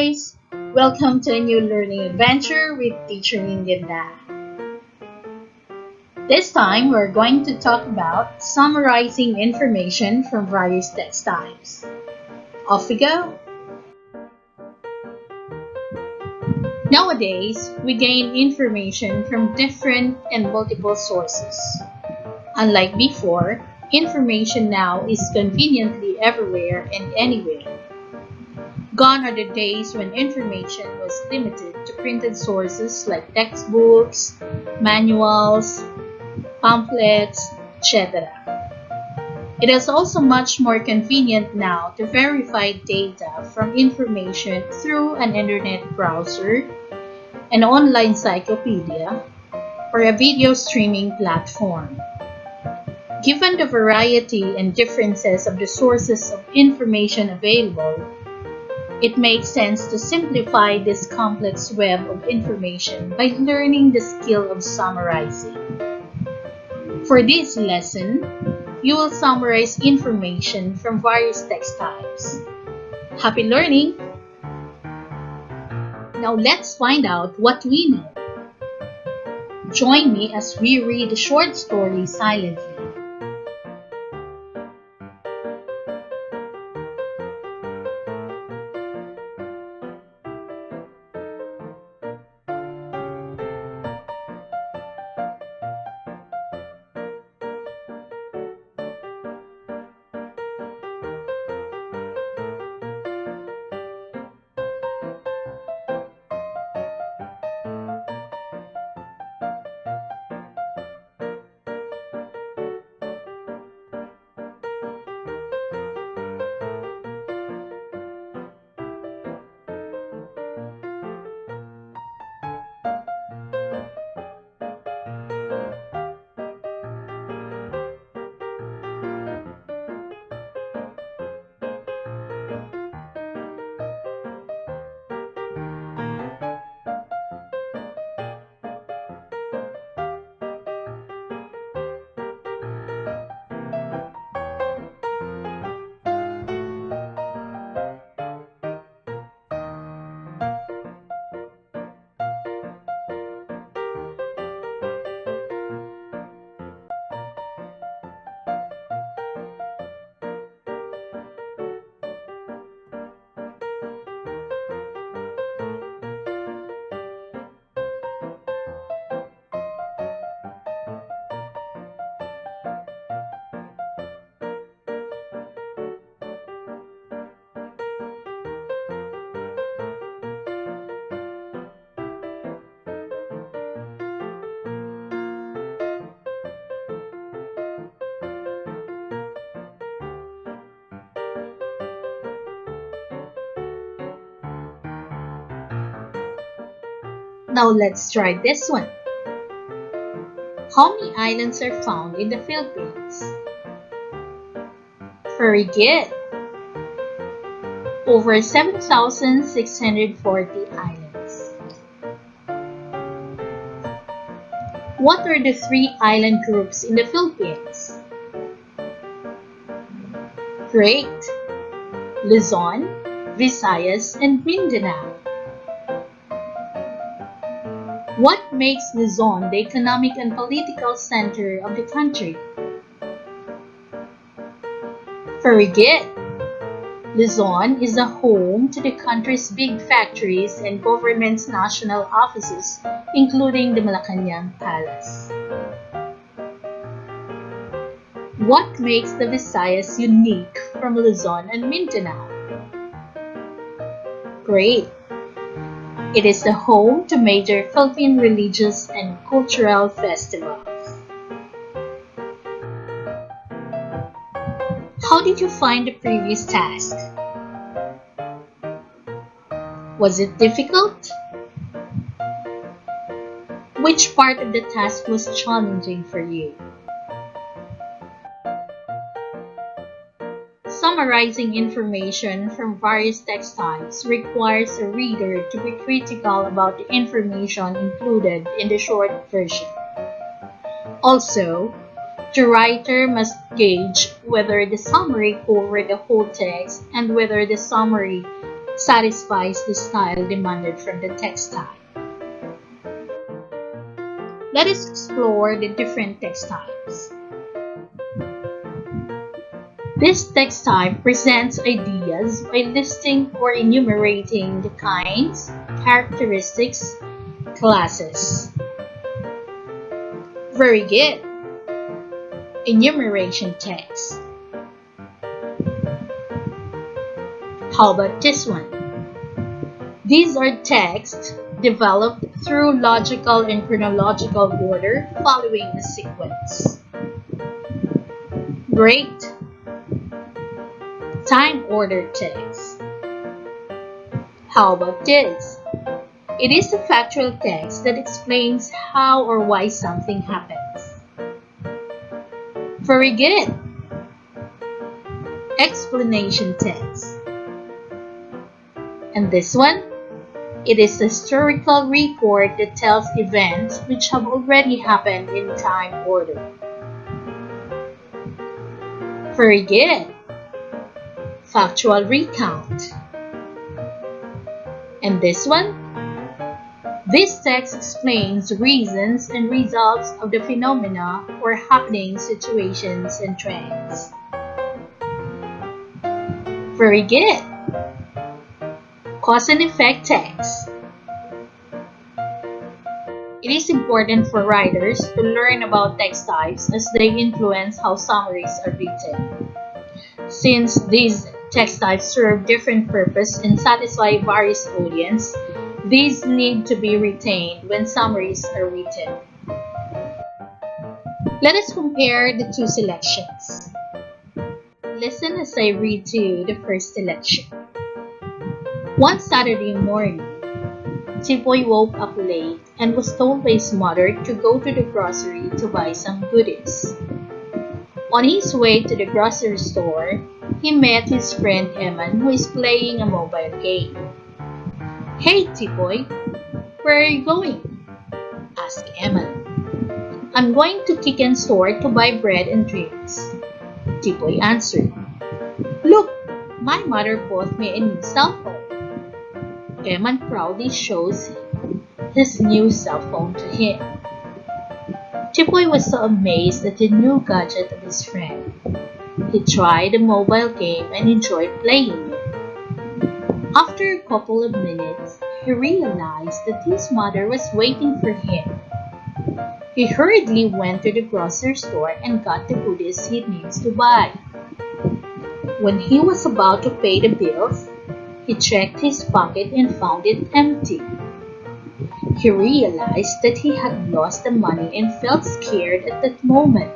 guys! Welcome to a new learning adventure with Teacher Ningganda. This time we're going to talk about summarizing information from various text types. Off we go! Nowadays, we gain information from different and multiple sources. Unlike before, information now is conveniently everywhere and anywhere. Gone are the days when information was limited to printed sources like textbooks, manuals, pamphlets, etc. It is also much more convenient now to verify data from information through an internet browser, an online encyclopedia, or a video streaming platform. Given the variety and differences of the sources of information available, it makes sense to simplify this complex web of information by learning the skill of summarizing. For this lesson, you will summarize information from various text types. Happy learning! Now let's find out what we know. Join me as we read the short story silently. Now let's try this one. How many islands are found in the Philippines? Very good. Over 7,640 islands. What are the three island groups in the Philippines? Great. Luzon, Visayas, and Mindanao. What makes Luzon the economic and political center of the country? Very good. Luzon is the home to the country's big factories and government's national offices, including the Malacanang Palace. What makes the Visayas unique from Luzon and Mindanao? Great. It is the home to major Philippine religious and cultural festivals. How did you find the previous task? Was it difficult? Which part of the task was challenging for you? Summarizing information from various text types requires a reader to be critical about the information included in the short version. Also, the writer must gauge whether the summary covered the whole text and whether the summary satisfies the style demanded from the text type. Let us explore the different text types. This text type presents ideas by listing or enumerating the kinds, characteristics, classes. Very good. Enumeration text. How about this one? These are texts developed through logical and chronological order following a sequence. Great. Time order text. How about this? It is a factual text that explains how or why something happens. Very good. Explanation text. And this one? It is a historical report that tells events which have already happened in time order. Very good. Factual recount. And this one? This text explains reasons and results of the phenomena or happening situations and trends. Very good. Cause and effect text. It is important for writers to learn about text types as they influence how summaries are written. Since these text types serve different purposes and satisfy various audiences, these need to be retained when summaries are written. Let us compare the two selections. Listen as I read to you the first selection. One Saturday morning, Tipoy woke up late and was told by his mother to go to the grocery to buy some goodies. On his way to the grocery store, he met his friend Eman, who is playing a mobile game. "Hey Tipoy, where are you going?" asked Eman. "I'm going to Chicken store to buy bread and drinks," Tipoy answered. "Look, my mother bought me a new cell phone." Eman proudly shows his new cell phone to him. Tipoy was so amazed at the new gadget of his friend. He tried the mobile game and enjoyed playing it. After a couple of minutes, he realized that his mother was waiting for him. He hurriedly went to the grocery store and got the goodies he needs to buy. When he was about to pay the bills, he checked his pocket and found it empty. He realized that he had lost the money and felt scared at that moment.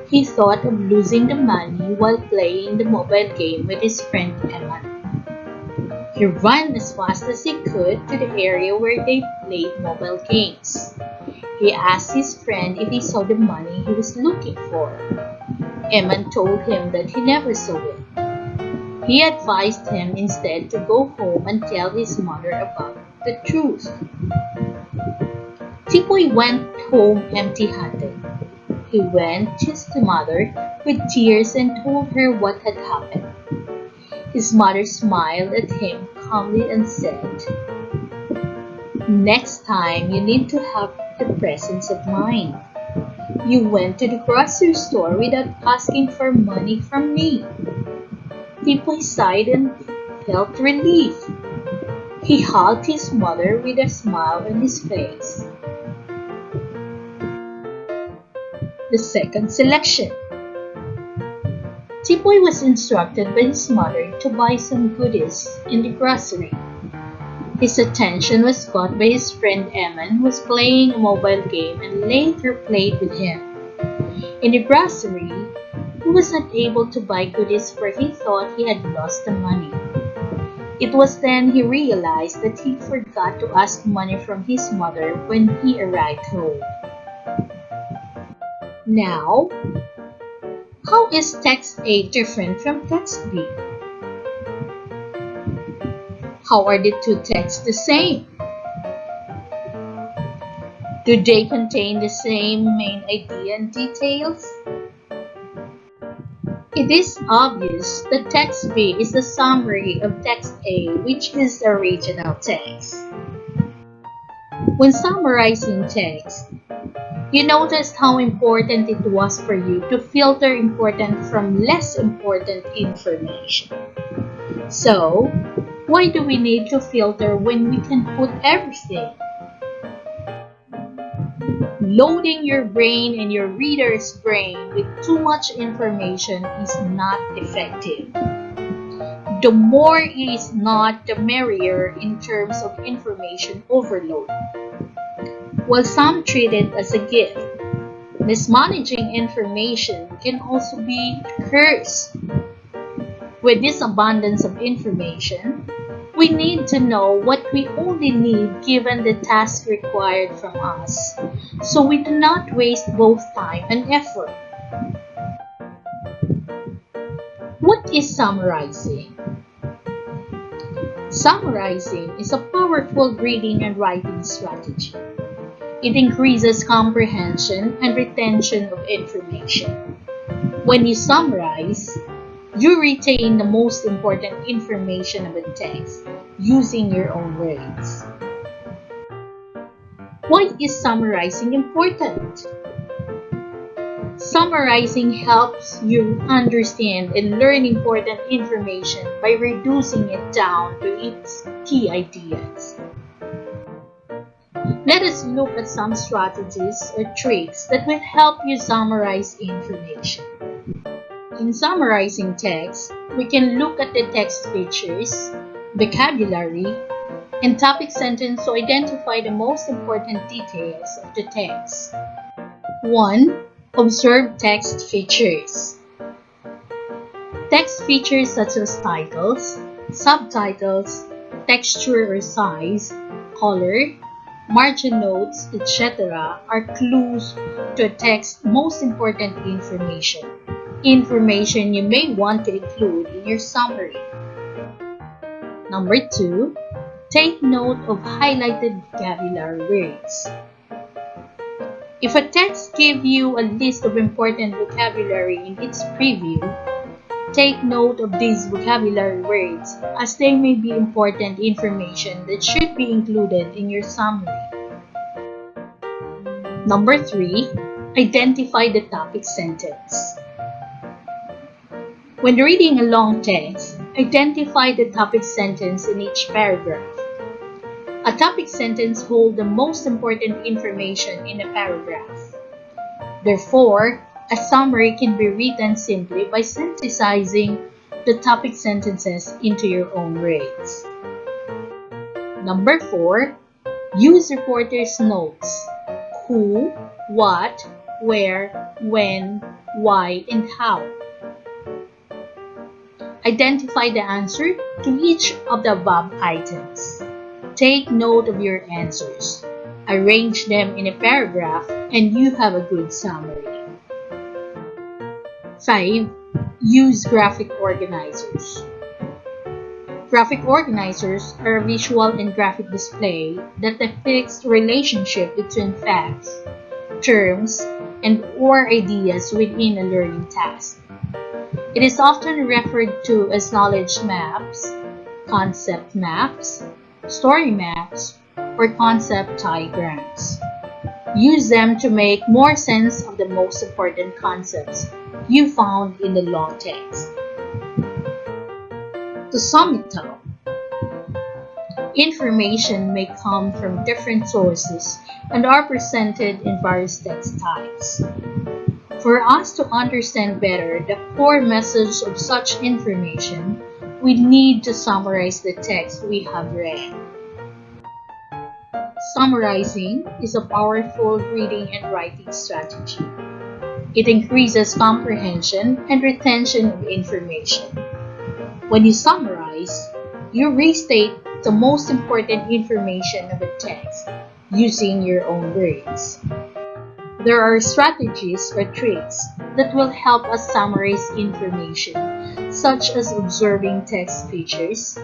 He thought of losing the money while playing the mobile game with his friend Eman. He ran as fast as he could to the area where they played mobile games. He asked his friend if he saw the money he was looking for. Eman told him that he never saw it. He advised him instead to go home and tell his mother about the truth. Tipoy went home empty-handed. He went to his mother with tears and told her what had happened. His mother smiled at him calmly and said, "Next time you need to have the presence of mind. You went to the grocery store without asking for money from me." Tipoy sighed and felt relief. He hugged his mother with a smile on his face. The second selection. Tipoy was instructed by his mother to buy some goodies in the grocery. His attention was caught by his friend Eman, who was playing a mobile game and later played with him. In the grocery, he was not able to buy goodies for he thought he had lost the money. It was then he realized that he forgot to ask money from his mother when he arrived home. Now, how is text A different from text B? How are the two texts the same? Do they contain the same main idea and details? It is obvious that text B is the summary of text A, which is the original text. When summarizing text, you noticed how important it was for you to filter important from less important information. So, why do we need to filter when we can put everything? Loading your brain and your reader's brain with too much information is not effective. The more is not, the merrier in terms of information overload. While some treat it as a gift, mismanaging information can also be a curse. With this abundance of information, we need to know what we only need given the task required from us, so we do not waste both time and effort. What is summarizing? Summarizing is a powerful reading and writing strategy. It increases comprehension and retention of information. When you summarize, you retain the most important information of a text using your own words. Why is summarizing important? Summarizing helps you understand and learn important information by reducing it down to its key ideas. Let us look at some strategies or tricks that will help you summarize information. In summarizing text, we can look at the text features, vocabulary, and topic sentence to identify the most important details of the text. 1. Observe text features. Text features such as titles, subtitles, texture or size, color, margin notes, etc. are clues to a text's most important information. Information you may want to include in your summary. Number 2. Take note of highlighted vocabulary words. If a text gives you a list of important vocabulary in its preview, take note of these vocabulary words as they may be important information that should be included in your summary. Number 3. Identify the topic sentence. When reading a long text, identify the topic sentence in each paragraph. A topic sentence holds the most important information in a paragraph. Therefore, a summary can be written simply by synthesizing the topic sentences into your own words. Number 4. Use reporter's notes. Who, what, where, when, why, and how. Identify the answer to each of the above items. Take note of your answers. Arrange them in a paragraph and you have a good summary. 5. Use graphic organizers. Graphic organizers are a visual and graphic display that depicts the relationship between facts, terms, and or ideas within a learning task. It is often referred to as knowledge maps, concept maps, story maps, or concept diagrams. Use them to make more sense of the most important concepts you found in the long text. To sum it up, information may come from different sources and are presented in various text types. For us to understand better the core message of such information, we need to summarize the text we have read. Summarizing is a powerful reading and writing strategy. It increases comprehension and retention of information. When you summarize, you restate the most important information of a text using your own words. There are strategies or tricks that will help us summarize information, such as observing text features,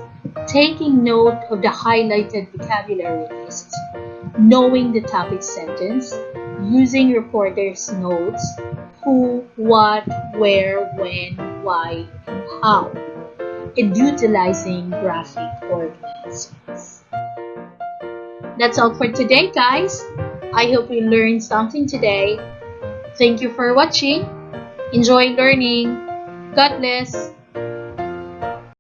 taking note of the highlighted vocabulary list, knowing the topic sentence, using reporter's notes, who, what, where, when, why, and how, and utilizing graphic organizers. That's all for today, guys. I hope you learned something today. Thank you for watching. Enjoy learning. God bless.